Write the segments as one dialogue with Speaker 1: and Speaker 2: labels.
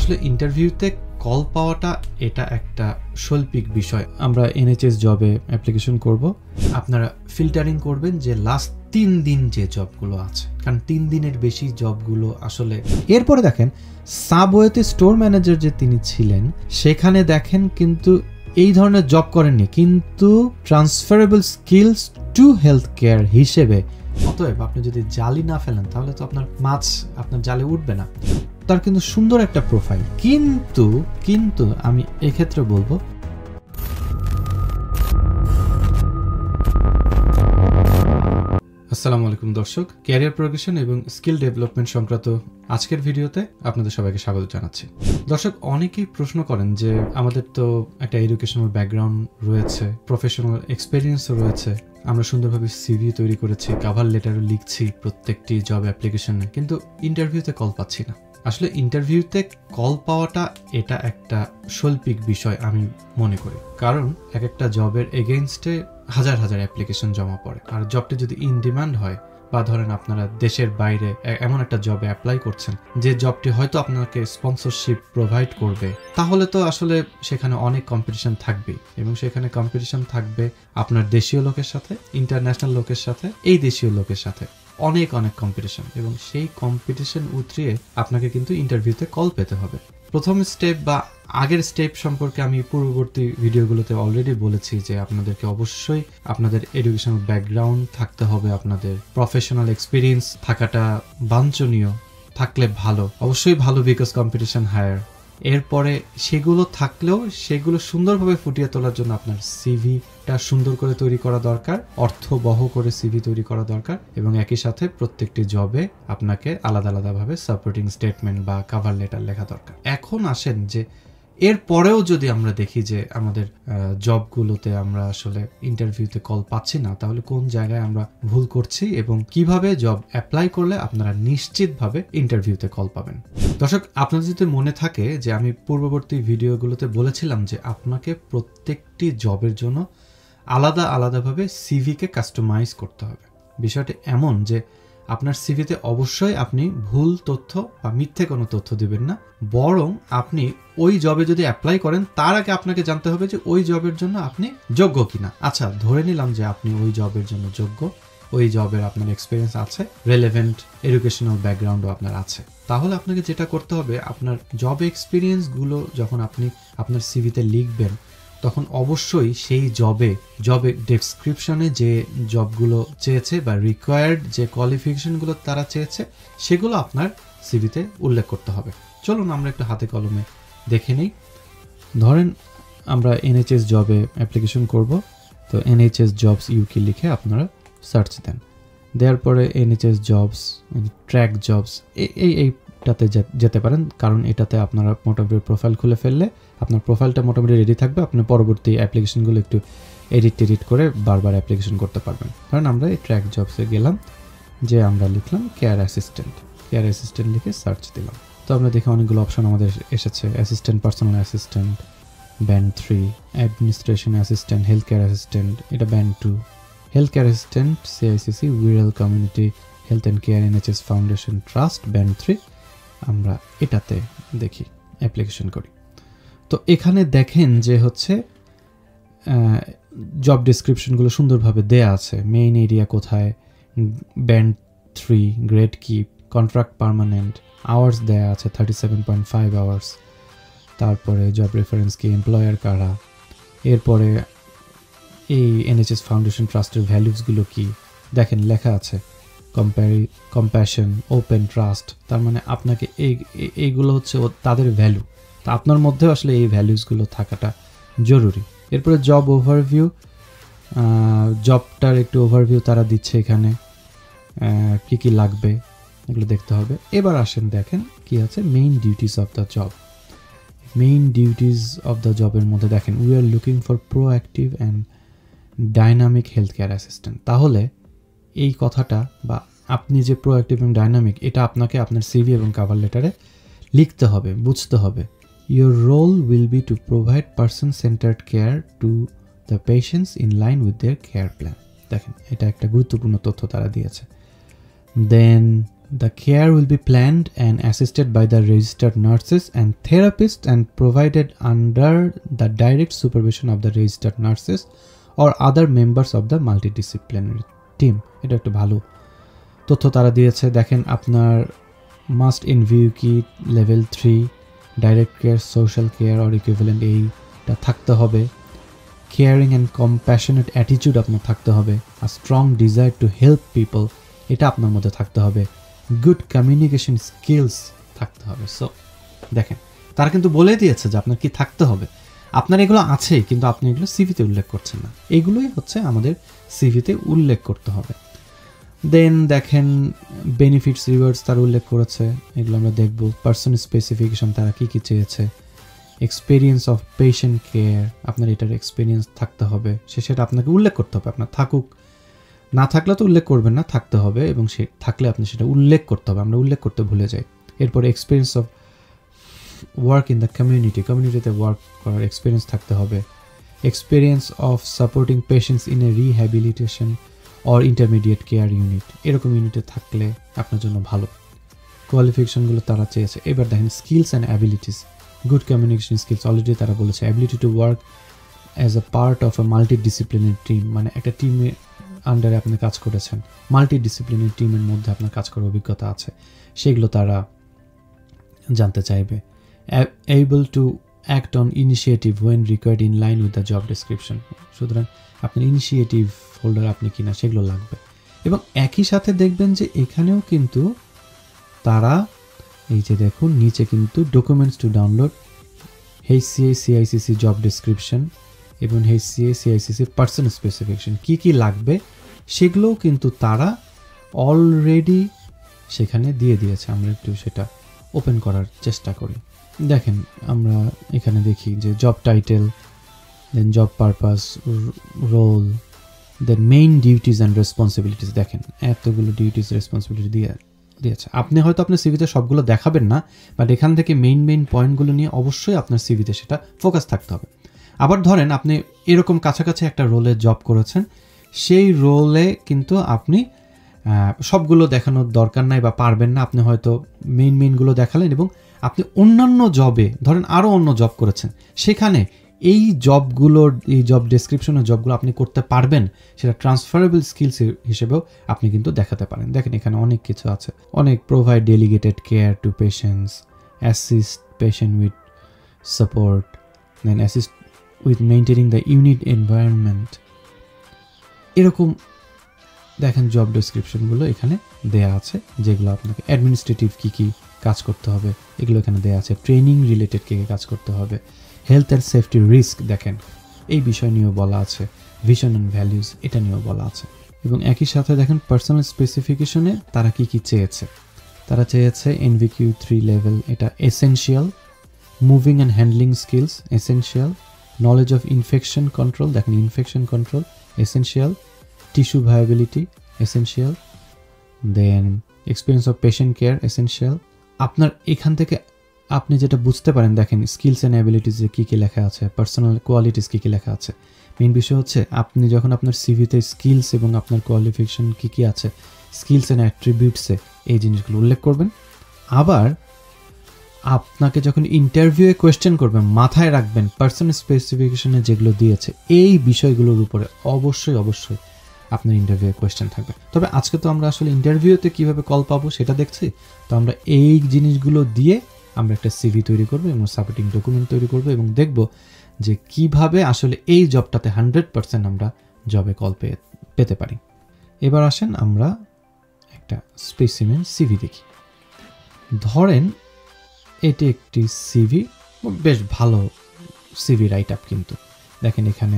Speaker 1: আসলে ইন্টারভিউতে কল পাওয়াটা এটা একটা শৈল্পিক বিষয়। আমরা NHS জবে অ্যাপ্লিকেশন করব, আপনারা ফিল্টারিং করবেন যে লাস্ট 3 দিন যে জবগুলো আছে, কারণ 3 দিনের বেশি জবগুলো আসলে। এরপরে দেখেন সাবওয়েতে স্টোর ম্যানেজার যে তিনি ছিলেন, সেখানে দেখেন কিন্তু এই ধরনের জব করেননি, কিন্তু transferable skills to health care হিসেবে। অতএব আপনি যদি জালি না ফেলেন তাহলে তো আপনার মাছ আপনার জালে উঠবে না। তার কিন্তু সুন্দর একটা প্রোফাইল, কিন্তু আমি এক্ষেত্রে বলবো আসসালামু আলাইকুম দর্শক, ক্যারিয়ার প্রোগ্রেশন এবং স্কিল ডেভেলপমেন্ট সংক্রান্ত আজকের ভিডিওতে আপনাদের সবাইকে স্বাগত জানাচ্ছি। দর্শক, অনেকেই প্রশ্ন করেন যে আমাদের তো একটা এডুকেশনাল ব্যাকগ্রাউন্ড রয়েছে, প্রফেশনাল এক্সপেরিয়েন্সও রয়েছে, আমরা সুন্দরভাবে সিভি তৈরি করেছি, কভার লেটারও লিখছি প্রত্যেকটি জব অ্যাপ্লিকেশনে, কিন্তু ইন্টারভিউতে কল পাচ্ছি না। আসলে ইন্টারভিউতে কল পাওয়াটা এটা একটা শৈল্পিক বিষয় আমি মনে করি, কারণ এক একটা জবের এগেইনস্টে হাজার হাজার অ্যাপ্লিকেশন জমা পড়ে। আর জবটি যদি ইন ডিমান্ড হয়, বা ধরেন আপনারা দেশের বাইরে এমন একটা জবে অ্যাপ্লাই করছেন যে জবটি হয়তো আপনাকে স্পন্সরশিপ প্রোভাইড করবে, তাহলে তো আসলে সেখানে অনেক কম্পিটিশন থাকবে, এবং সেখানে কম্পিটিশন থাকবে আপনার দেশীয় লোকের সাথে, ইন্টারন্যাশনাল লোকের সাথে, এই দেশীয় লোকের সাথে অনেক কম্পিটিশন, এবং সেই কম্পিটিশন উতরিয়ে আপনাকে কিন্তু ইন্টারভিউতে কল পেতে হবে। প্রথম স্টেপ বা আগের স্টেপ সম্পর্কে আমি পূর্ববর্তী ভিডিওগুলোতে অলরেডি বলেছি যে আপনাদেরকে অবশ্যই আপনাদের এডুকেশনাল ব্যাকগ্রাউন্ড থাকতে হবে, আপনাদের প্রফেশনাল এক্সপিরিয়েন্স থাকাটা বাঞ্ছনীয়, থাকলে ভালো, অবশ্যই ভালো, বিকজ কম্পিটিশন হায়ার। এরপরে সেগুলো থাকলেও সেগুলো সুন্দরভাবে ফুটিয়ে তোলার জন্য আপনার সিভিটা সুন্দর করে তৈরি করা দরকার, অর্থবহ করে সিভি তৈরি করা দরকার, এবং একই সাথে প্রত্যেকটি জবে আপনাকে আলাদা আলাদাভাবে সাপোর্টিং স্টেটমেন্ট বা কভার লেটার লেখা দরকার। এখন আসেন যে এরপরেও যদি আমরা দেখি যে আমাদের জবগুলোতে আমরা আসলে ইন্টারভিউতে কল পাচ্ছি না, তাহলে কোন জায়গায় আমরা ভুল করছি এবং কিভাবে জব অ্যাপ্লাই করলে আপনারা নিশ্চিতভাবে ইন্টারভিউতে কল পাবেন। দর্শক, আপনাদের যদি মনে থাকে যে আমি পূর্ববর্তী ভিডিওগুলোতে বলেছিলাম যে আপনাকে প্রত্যেকটি জবের জন্য আলাদা আলাদাভাবে সিভিকে কাস্টমাইজ করতে হবে। বিষয়টি এমন যে আপনার সিভিতে অবশ্যই আপনি ভুল তথ্য বা মিথ্যে কোনো তথ্য দিবেন না, বরং আপনি ওই জবে যদি অ্যাপ্লাই করেন তার আগে আপনাকে জানতে হবে যে ওই জবের জন্য আপনি যোগ্য কিনা। আচ্ছা, ধরে নিলাম যে আপনি ওই জবের জন্য যোগ্য, ওই জবের আপনার এক্সপিরিয়েন্স আছে, রেলেভেন্ট এডুকেশনাল ব্যাকগ্রাউন্ডও আপনার আছে, তাহলে আপনাকে যেটা করতে হবে, আপনার জব এক্সপিরিয়েন্সগুলো যখন আপনি আপনার সিভিতে লিখবেন, তখন অবশ্যই সেই জবে ডেসক্রিপশনে যে জবগুলো চেয়েছে বা রিকোয়ার্ড যে কোয়ালিফিকেশনগুলো তারা চেয়েছে, সেগুলো আপনার সিভিতে উল্লেখ করতে হবে। চলুন আমরা একটু হাতে কলমে দেখে নিই। ধরেন আমরা NHS জবে অ্যাপ্লিকেশন করব, তো NHS জবস UK লিখে আপনারা সার্চ দেন, দেওয়ার পরে NHS জবস, ট্র্যাক জবস এইটাতে যেতে পারেন, কারণ এটাতে আপনারা মোটামুটি প্রোফাইল খুলে ফেললে আপনার প্রোফাইলটা মোটামুটি রেডি থাকবে, আপনি পরবর্তী অ্যাপ্লিকেশনগুলো একটু এডিট করে বারবার অ্যাপ্লিকেশন করতে পারবেন। কারণ আমরা এই ট্র্যাক জবসে গেলাম, যে আমরা লিখলাম কেয়ার অ্যাসিস্ট্যান্ট লিখে সার্চ দিলাম, তো আমরা দেখে অনেকগুলো অপশন আমাদের এসেছে। Assistant, personal assistant, band 3, administration assistant, health care assistant, এটা band 2, health care assistant, CICC, Wirral community health and care, NHS foundation trust, band 3। আমরা এটাতে দেখি, অ্যাপ্লিকেশন করি। তো এখানে দেখেন যে হচ্ছে জব ডেসক্রিপশনগুলো সুন্দরভাবে দেয়া আছে, মেইন এরিয়া কোথায়, ব্যান্ড 3, গ্রেড কি, কন্ট্রাক্ট পার্মানেন্ট, আওয়ার্স দেয়া আছে 37.5 আওয়ার্স, তারপরে জব রেফারেন্স কি, এমপ্লয়ার কারা, এরপরে এই NHS ফাউন্ডেশন ট্রাস্টের ভ্যালুসগুলো কি দেখেন লেখা আছে, কম্প্যাশন, ওপেন, ট্রাস্ট, তার মানে আপনাকে এইগুলো হচ্ছে তাদের ভ্যালু, তা আপনার মধ্যেও আসলে এই ভ্যালুসগুলো থাকাটা জরুরি। এরপরে জব ওভারভিউ, জবটার একটু ওভারভিউ তারা দিচ্ছে এখানে, কি কি লাগবে এগুলো দেখতে হবে। এবার আসেন দেখেন কি আছে, main duties of the job. Main duties of the জবের মধ্যে দেখেন, we are looking for proactive and dynamic health care assistant. তাহলে এই কথাটা বা আপনি যে প্রোঅ্যাক্টিভ এবং ডাইনামিক, এটা আপনাকে আপনার সিভি এবং কভার লেটারে লিখতে হবে, বুঝতে হবে। Your role will be to provide person centred care to the patients in line with their care plan. দেখেন, এটা একটা গুরুত্বপূর্ণ তথ্য তারা দিয়েছে। দেন The care will be planned and assisted by the registered nurses and therapists and provided under the direct supervision of the registered nurses or other members of the multidisciplinary team. এটা একটা ভালো তথ্য তারা দিয়েছে। দেখেন আপনার মাস্ট ইন ভিউ কি level 3 direct care, social care or equivalent এইটা থাকতে হবে। কেয়ারিং অ্যান্ড কম্প্যাশনেট অ্যাটিটিউড আপনার থাকতে হবে। আ strong desire to help people, এটা আপনার মধ্যে থাকতে হবে। গুড কমিউনিকেশন স্কিলস থাকতে হবে। সো দেখেন তারা কিন্তু বলে দিয়েছে যে আপনার কি থাকতে হবে। আপনার এগুলো আছে কিন্তু আপনি এগুলো সিভিতে উল্লেখ করছেন না। এগুলোই হচ্ছে আমাদের সিভিতে উল্লেখ করতে হবে। দেন দেখেন বেনিফিটস রিওয়ার্ডস তারা উল্লেখ করেছে, এগুলো আমরা দেখব। পার্সন স্পেসিফিকেশন তারা কী কী চেয়েছে। এক্সপিরিয়েন্স অফ পেশেন্ট কেয়ার, আপনার এটার এক্সপিরিয়েন্স থাকতে হবে, সেটা আপনাকে উল্লেখ করতে হবে। আপনার থাকুক, না থাকলে তো উল্লেখ করবেন না, থাকতে হবে, এবং সে থাকলে আপনি সেটা উল্লেখ করতে হবে। আমরা উল্লেখ করতে ভুলে যাই। এরপরে experience of work in the কমিউনিটিতে ওয়ার্ক করার এক্সপিরিয়েন্স থাকতে হবে। Experience of supporting patients in a rehabilitation or intermediate care unit, এরকম ইউনিটে থাকলে আপনার জন্য ভালো। কোয়ালিফিকেশনগুলো তারা চেয়েছে। এবার দেখেন skills and abilities. Good communication skills already তারা বলেছে। Ability to work as a part of A multidisciplinary team, মানে একটা টিমে আন্ডারে আপনি কাজ করেছেন, মাল্টিডিসিপ্লিনারি টিমের মধ্যে আপনার কাজ করার অভিজ্ঞতা আছে, সেগুলো তারা জানতে চাইবে। Able to act on initiative when required in line with the job description, সুতরাং আপনার ইনিশিয়েটিভ হোল্ডার আপনি কিনা সেগুলো লাগবে। এবং একই সাথে দেখবেন যে এখানেও কিন্তু তারা এই যে দেখুন নিচে কিন্তু documents to download HCA CICC job description এবং HCA CICC পার্সন স্পেসিফিকেশন কী কী লাগবে সেগুলোও কিন্তু তারা অলরেডি সেখানে দিয়ে দিয়েছে। আমরা একটু সেটা ওপেন করার চেষ্টা করি। দেখেন আমরা এখানে দেখি যে job title, then job purpose, role, then main duties and responsibilities. দেখেন এতগুলো ডিউটিস রেসপন্সিবিলিটি দিয়েছে। আপনি হয়তো আপনার সিভিতে সবগুলো দেখাবেন না, বাট এখান থেকে মেইন পয়েন্টগুলো নিয়ে অবশ্যই আপনার সিভিতে সেটা ফোকাস থাকতে হবে। আবার ধরেন আপনি এরকম কাছাকাছি একটা রোলে জব করেছেন, সেই রোলে কিন্তু আপনি সবগুলো দেখানোর দরকার নাই বা পারবেন না। আপনি হয়তো মেইনগুলো দেখালেন এবং আপনি অন্যান্য জবে ধরেন আরও অন্য জব করেছেন, সেখানে এই জবগুলোর এই জব ডেসক্রিপশনের জবগুলো আপনি করতে পারবেন, সেটা ট্রান্সফারেবল স্কিলস হিসেবেও আপনি কিন্তু দেখাতে পারেন। দেখেন এখানে অনেক কিছু আছে, অনেক provide delegated care to patients, assist patient with support, then assist with maintaining the unit environment. এরকম দেখেন জব ডেসক্রিপশনগুলো এখানে দেয়া আছে, যেগুলো আপনাকে অ্যাডমিনিস্ট্রেটিভ কী কী কাজ করতে হবে এগুলো এখানে দেয়া আছে। ট্রেনিং রিলেটেড কী কী কাজ করতে হবে, হেলথ অ্যান্ড সেফটি রিস্ক দেখেন এই বিষয় নিয়েও বলা আছে, ভিশন অ্যান্ড ভ্যালিউজ এটা নিয়েও বলা আছে। এবং একই সাথে দেখেন পার্সোনাল স্পেসিফিকেশনে তারা কী কী চেয়েছে। তারা চেয়েছে NVQ 3 লেভেল, এটা essential. Moving and handling skills essential. Knowledge of infection control, দেখেন infection control essential. Tissue viability essential. Then experience of patient care essential. আপনার এখান থেকে আপনি যেটা বুঝতে পারেন, দেখেন স্কিলস অ্যান্ড অ্যাবিলিটিসে কী কী লেখা আছে, পার্সোনাল কোয়ালিটিস কী কী লেখা আছে। মেইন বিষয় হচ্ছে আপনি যখন আপনার সিভিতে স্কিলস এবং আপনার কোয়ালিফিকেশন কী কী আছে, স্কিলস অ্যান্ড অ্যাট্রিবিউটসে এই জিনিসগুলো উল্লেখ করবেন। আবার আপনাকে যখন ইন্টারভিউয়ে কোয়েশ্চেন করবেন মাথায় রাখবেন পার্সোনাল স্পেসিফিকেশনে যেগুলো দিয়েছে এই বিষয়গুলোর উপরে অবশ্যই আপনার ইন্টারভিউয়ে কোয়েশ্চেন থাকবে। তবে আজকে তো আমরা আসলে ইন্টারভিউতে কীভাবে কল পাবো সেটা দেখছি, তো আমরা এই জিনিসগুলো দিয়ে আমরা একটা সিভি তৈরি করবো এবং সাপোর্টিং ডকুমেন্ট তৈরি করবো এবং দেখব যে কিভাবে আসলে এই জবটাতে 100% আমরা জবে কল পেতে পারি। এবার আসেন আমরা একটা স্পেসিমেন সিভি দেখি। ধরেন এটি একটি সিভি, বেশ ভালো সিভি রাইট আপ, কিন্তু দেখেন এখানে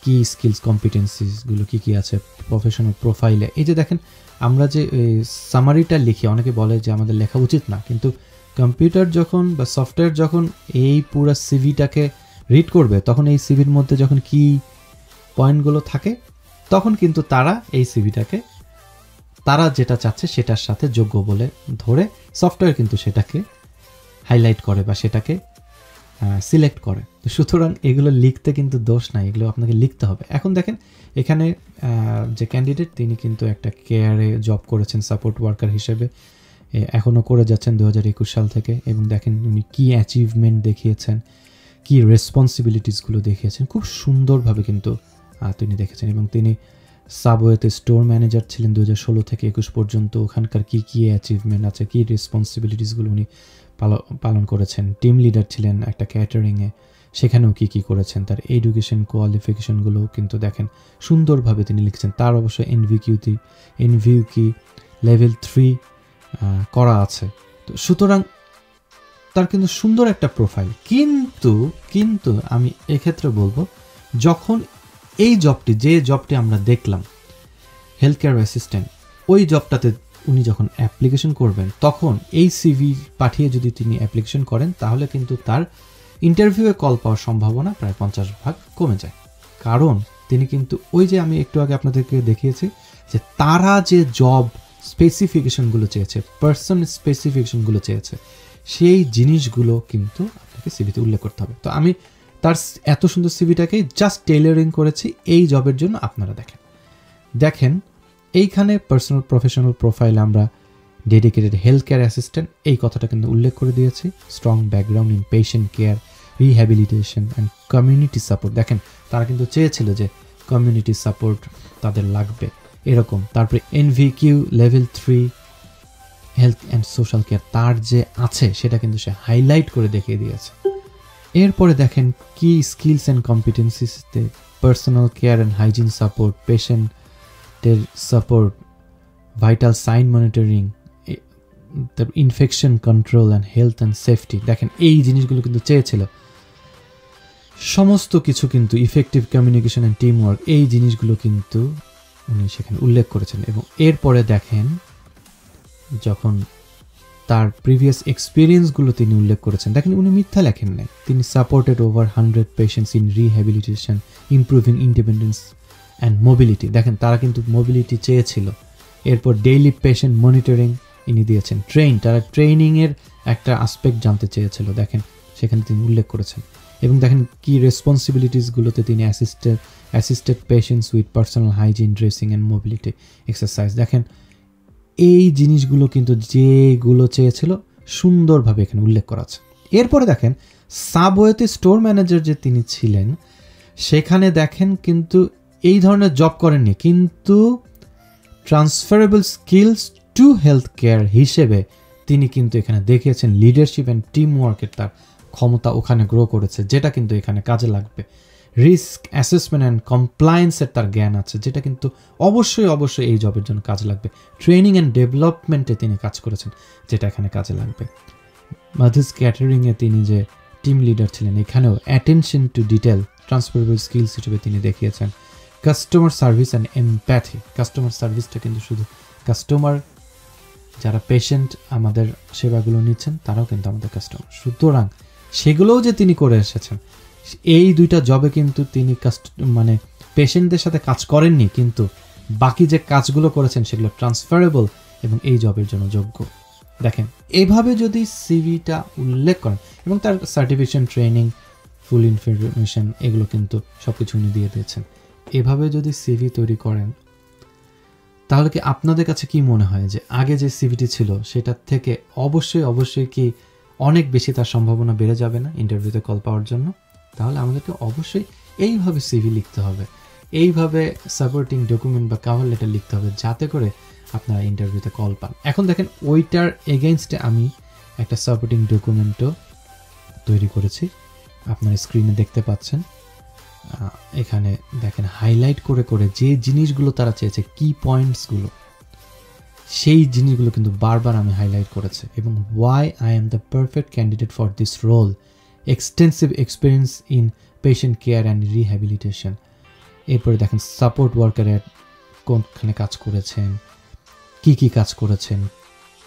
Speaker 1: কি স্কিলস কম্পিটেন্সিসগুলো কী কী আছে, প্রফেশনাল প্রোফাইলে। এই যে দেখেন আমরা যে সামারিটা লিখি, অনেকে বলে যে আমাদের লেখা উচিত না, কিন্তু কম্পিউটার যখন বা সফটওয়্যার যখন এই পুরো সিভিটাকে রিড করবে তখন এই সিভির মধ্যে যখন কি পয়েন্টগুলো থাকে তখন কিন্তু তারা এই সিভিটাকে তারা যেটা চাচ্ছে সেটার সাথে যোগ্য বলে ধরে সফটওয়্যার কিন্তু সেটাকে হাইলাইট করে বা সেটাকে সিলেক্ট করে। তো সুতরাং এগুলো লিখতে কিন্তু দোষ নাই, এগুলো আপনাকে লিখতে হবে। এখন দেখেন এখানে যে ক্যান্ডিডেট তিনি কিন্তু একটা কেয়ারে জব করেছেন সাপোর্ট ওয়ার্কার হিসেবে, এখনও করে যাচ্ছেন 2021 সাল থেকে। এবং দেখেন উনি কী অ্যাচিভমেন্ট দেখিয়েছেন, কী রেসপন্সিবিলিটিসগুলো দেখিয়েছেন, খুব সুন্দরভাবে কিন্তু তিনি দেখেছেন। এবং তিনি সাবওয়েতে স্টোর ম্যানেজার ছিলেন 2016 থেকে 21 পর্যন্ত। ওখানকার কী কী অ্যাচিভমেন্ট আছে, কী রেসপন্সিবিলিটিসগুলো উনি পালন করেছেন। টিম লিডার ছিলেন একটা ক্যাটারিংয়ে, সেখানেও কী কী করেছেন, তার এডুকেশন কোয়ালিফিকেশনগুলোও কিন্তু দেখেন সুন্দরভাবে তিনি লিখছেন। তার অবশ্য এনভিউ কি লেভেল 3 করা আছে। তো সুতরাং তার কিন্তু সুন্দর একটা প্রোফাইল। কিন্তু আমি এক্ষেত্রে বলবো, যখন এই যে জবটি আমরা দেখলাম হেলথ কেয়ার অ্যাসিস্ট্যান্ট, ওই জবটাতে উনি যখন অ্যাপ্লিকেশন করবেন, তখন এই সিভি পাঠিয়ে যদি তিনি অ্যাপ্লিকেশন করেন, তাহলে কিন্তু তার ইন্টারভিউয়ে কল পাওয়ার সম্ভাবনা প্রায় 50% কমে যায়। কারণ তিনি কিন্তু ওই যে আমি একটু আগে আপনাদেরকে দেখিয়েছি যে তারা যে জব স্পেসিফিকেশনগুলো চেয়েছে, পার্সন স্পেসিফিকেশনগুলো চেয়েছে, সেই জিনিসগুলো কিন্তু আপনাকে সিভিতে উল্লেখ করতে হবে। তো আমি তার এত সুন্দর সিভিটাকে জাস্ট টেইলারিং করেছি এই জবের জন্য। আপনারা দেখেন এইখানে পার্সোনাল প্রফেশনাল প্রোফাইল আমরা ডেডিকেটেড হেলথ কেয়ার অ্যাসিস্ট্যান্ট এই কথাটা কিন্তু উল্লেখ করে দিয়েছি। Strong background in patient care, rehabilitation and community support. দেখেন তারা কিন্তু চেয়েছিল যে কমিউনিটি সাপোর্ট তাদের লাগবে এরকম। তারপরে NVQ level 3 health and social care তার যে আছে সেটা কিন্তু সে হাইলাইট করে দেখিয়ে দিয়েছে। এরপরে দেখেন কি স্কিলস অ্যান্ড কম্পিটেন্সিসতে personal care and hygiene support, পেশেন্টের support, vital sign monitoring, infection control and health and safety. দেখেন এই জিনিসগুলো কিন্তু চেয়েছিল। সমস্ত কিছু কিন্তু effective communication and team work, এই জিনিসগুলো কিন্তু উনি সেখানে উল্লেখ করেছেন। এবং এরপরে দেখেন যখন তার প্রিভিয়াস এক্সপিরিয়েন্সগুলো তিনি উল্লেখ করেছেন, দেখেন উনি মিথ্যা লেখেন নাই। তিনি supported over 100 patients in rehabilitation, improving independence and mobility. দেখেন তারা কিন্তু মোবিলিটি চেয়েছিল। এরপর ডেইলি পেশেন্ট মনিটরিং ইনি দিয়েছেন। তারা ট্রেনিংয়ের একটা আসপেক্ট জানতে চেয়েছিল, দেখেন সেখানে তিনি উল্লেখ করেছেন। এবং দেখেন কি রেসপন্সিবিলিটিসগুলোতে তিনি assisted patients with personal hygiene, dressing and mobility exercise. দেখেন এই জিনিসগুলো কিন্তু যেগুলো চেয়েছিল সুন্দরভাবে এখানে উল্লেখ করা আছে। এরপরে দেখেন সাবওয়েতে স্টোর ম্যানেজার যে তিনি ছিলেন, সেখানে দেখেন কিন্তু এই ধরনের জব করেননি, কিন্তু transferable skills to health care হিসেবে তিনি কিন্তু এখানে দেখিয়েছেন লিডারশিপ অ্যান্ড টিম ওয়ার্কের তার ক্ষমতা ওখানে গ্রো করেছে, যেটা কিন্তু এখানে কাজে লাগবে। রিস্ক অ্যাসেসমেন্ট অ্যান্ড কমপ্লায়েন্সের তার জ্ঞান আছে, যেটা কিন্তু অবশ্যই এই জবের জন্য কাজে লাগবে। ট্রেনিং অ্যান্ড ডেভেলপমেন্টে তিনি কাজ করেছেন, যেটা এখানে কাজে লাগবে। মাধুস ক্যাটারিংয়ে তিনি যে টিম লিডার ছিলেন, এখানেও attention to detail transferable skills হিসেবে তিনি দেখিয়েছেন। Customer service and empathy, customer সার্ভিসটা কিন্তু শুধু কাস্টমার যারা পেশেন্ট আমাদের সেবাগুলো নিচ্ছেন তারাও কিন্তু আমাদের কাস্টমার, সুতরাং সেগুলোও যে তিনি করে এসেছেন। এই দুইটা জবে কিন্তু তিনি পেশেন্টদের সাথে কাজ করেননি, কিন্তু বাকি যে কাজগুলো করেছেন সেগুলো ট্রান্সফারেবল এবং এই জবের জন্য যোগ্য। দেখেন এভাবে যদি সিভিটা উল্লেখ করেন এবং তার সার্টিফিকেশন, ট্রেনিং, ফুল ইনফরমেশন এগুলো কিন্তু সব কিছু উনি দিয়ে দিয়েছেন। এভাবে যদি সিভি তৈরি করেন, তাহলে কি আপনাদের কাছে কি মনে হয় যে আগে যে সিভিটি ছিল সেটার থেকে অবশ্যই কি অনেক বেশি তার সম্ভাবনা বেড়ে যাবে না ইন্টারভিউতে কল পাওয়ার জন্য? তাহলে আমাদেরকে অবশ্যই এইভাবে সিভি লিখতে হবে, এইভাবে সাপোর্টিং ডকুমেন্ট বা কভার লেটার লিখতে হবে, যাতে করে আপনারা ইন্টারভিউতে কল পান। এখন দেখেন ওইটার এগেইনস্টে আমি একটা সাপোর্টিং ডকুমেন্টও তৈরি করেছি, আপনারা স্ক্রিনে দেখতে পাচ্ছেন। এখানে দেখেন হাইলাইট করে যে জিনিসগুলো তারা চেয়েছে, কি পয়েন্টসগুলো, সেই জিনিসগুলো কিন্তু বারবার আমি হাইলাইট করেছি। এবং why I am the perfect candidate for this role, extensive experience in patient care and rehabilitation. এরপরে দেখেন সাপোর্ট ওয়ার্কারের কোনখানে কাজ করেছেন, কি কাজ করেছেন,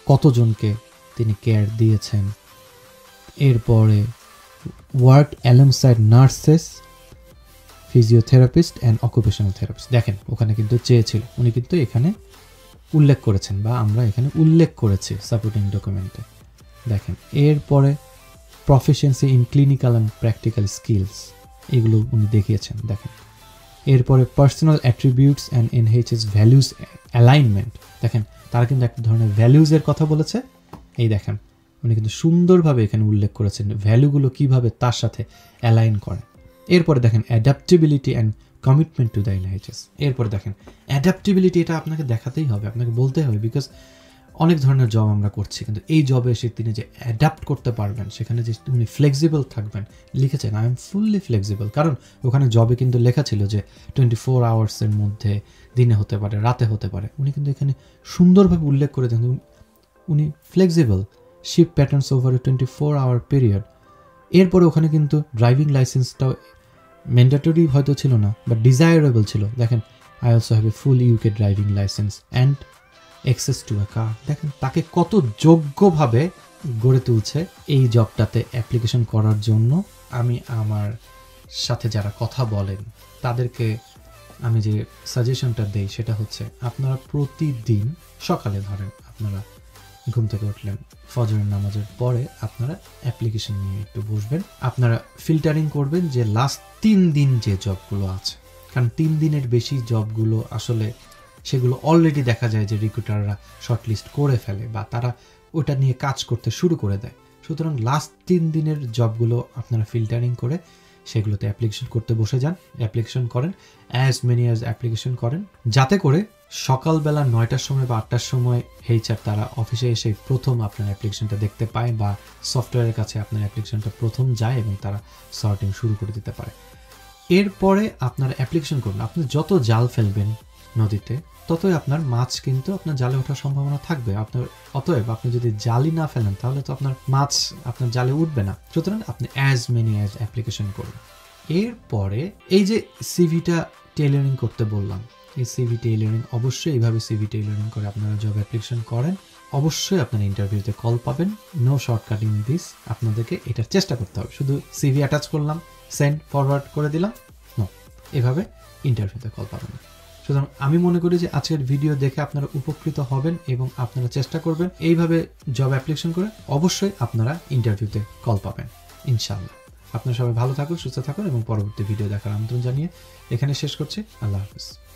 Speaker 1: কতজনকে তিনি কেয়ার দিয়েছেন। এরপরে work alongside nurses, physiotherapist and occupational therapist. দেখেন ওখানে কিন্তু চেয়েছিল, উনি কিন্তু এখানে উল্লেখ করেছেন বা আমরা এখানে উল্লেখ করেছি সাপোর্টিং ডকুমেন্টে। দেখেন এরপরে proficiency in clinical and practical skills, এগুলো উনি দেখিয়েছেন। দেখেন, এরপরে personal attributes and NHS values alignment. দেখেন, তারা কিন্তু এক ধরনের ভ্যালুজের কথা বলেছে। এই দেখেন, উনি কিন্তু সুন্দরভাবে এখানে উল্লেখ করেছেন ভ্যালুগুলো কিভাবে তার সাথে অ্যালাইন করে। এরপরে দেখেন adaptability and commitment to the NHS. এরপরে দেখেন অ্যাডাপ্টেবিলিটি, এটা আপনাকে দেখাতেই হবে, আপনাকে বলতে হবে, বিকজ অনেক ধরনের জব আমরা করছি, কিন্তু এই জবে এসে তিনি যে অ্যাডাপ্ট করতে পারবেন, সেখানে যে উনি ফ্লেক্সিবল থাকবেন, লিখেছেন আই এম ফুললি ফ্লেক্সিবল। কারণ ওখানে জবে কিন্তু লেখা ছিল যে 24 আওয়ার্সের মধ্যে, দিনে হতে পারে, রাতে হতে পারে। উনি কিন্তু এখানে সুন্দরভাবে উল্লেখ করে দেন উনি flexible, shift patterns over a 24 hour period. এরপরে ওখানে কিন্তু ড্রাইভিং লাইসেন্সটাও ম্যান্ডেটরি হয়তো ছিল না, বাট ডিজায়ারেবল ছিল। দেখেন, I also have a full UK driving licence and access to a car. দেখেন তাকে কত যোগ্যভাবে গড়ে তুলছে এই জবটাতে অ্যাপ্লিকেশন করার জন্য। আমি আমার সাথে যারা কথা বলেন তাদেরকে আমি যে সাজেশনটা দেই সেটা হচ্ছে, আপনারা প্রতিদিন সকালে, ধরেন আপনারা ঘুম থেকে উঠলেন, ফজরের নামাজের পরে আপনারা অ্যাপ্লিকেশন নিয়ে একটু বসবেন। আপনারা ফিল্টারিং করবেন যে লাস্ট 3 দিন যে জবগুলো আছে, কারণ 3 দিনের বেশি জবগুলো আসলে সেগুলো অলরেডি দেখা যায় যে রিক্রুটাররা শর্টলিস্ট করে ফেলে বা তারা ওটা নিয়ে কাজ করতে শুরু করে দেয়। সুতরাং লাস্ট 3 দিনের জবগুলো আপনারা ফিল্টারিং করে সেগুলোতে অ্যাপ্লিকেশন করতে বসে যান, অ্যাপ্লিকেশন করেন, অ্যাজ মেনি অ্যাজ অ্যাপ্লিকেশন করেন, যাতে করে সকালবেলা 9টার সময় বা 8টার সময় এইচআর তারা অফিসে এসে প্রথম আপনার অ্যাপ্লিকেশনটা দেখতে পায় বা সফটওয়্যারের কাছে আপনার অ্যাপ্লিকেশনটা প্রথম যায় এবং তারা সর্টিং শুরু করে দিতে পারে। এরপরে আপনার অ্যাপ্লিকেশন করুন। আপনি যত জাল ফেলবেন নদীতে, ততই আপনার মাছ কিন্তু আপনার জালে ওঠার সম্ভাবনা থাকবে। অতএব আপনি যদি জালই না ফেলেন তাহলে তো আপনার মাছ আপনার জালে উঠবে না। সুতরাং আপনি অ্যাজ মেনি অ্যাজ অ্যাপ্লিকেশন করুন। এরপরে এই যে সিভিটা টেইলরিং করতে বললাম, এই সিভি টেইলরিং অবশ্যই এইভাবে সিভি টেইলরিং করে আপনারা জব অ্যাপ্লিকেশন করেন, অবশ্যই আপনারা ইন্টারভিউতে কল পাবেন। নো শর্টকাট ইন দিস, আপনাদেরকে এটার চেষ্টা করতে হবে। শুধু সিভি অ্যাটাচ করলাম, সেন্ড ফরওয়ার্ড করে দিলাম, নো, এভাবে ইন্টারভিউতে কল পাবেন না। সুতরাং আমি মনে করি যে আজকের ভিডিও দেখে আপনারা উপকৃত হবেন এবং আপনারা চেষ্টা করবেন এইভাবে জব অ্যাপ্লিকেশন করে, অবশ্যই আপনারা ইন্টারভিউতে কল পাবেন ইনশাআল্লাহ। আপনারা সবাই ভালো থাকুন, সুস্থ থাকুন এবং পরবর্তী ভিডিও দেখার আমন্ত্রণ জানিয়ে এখানে শেষ করছি। আল্লাহ হাফেজ।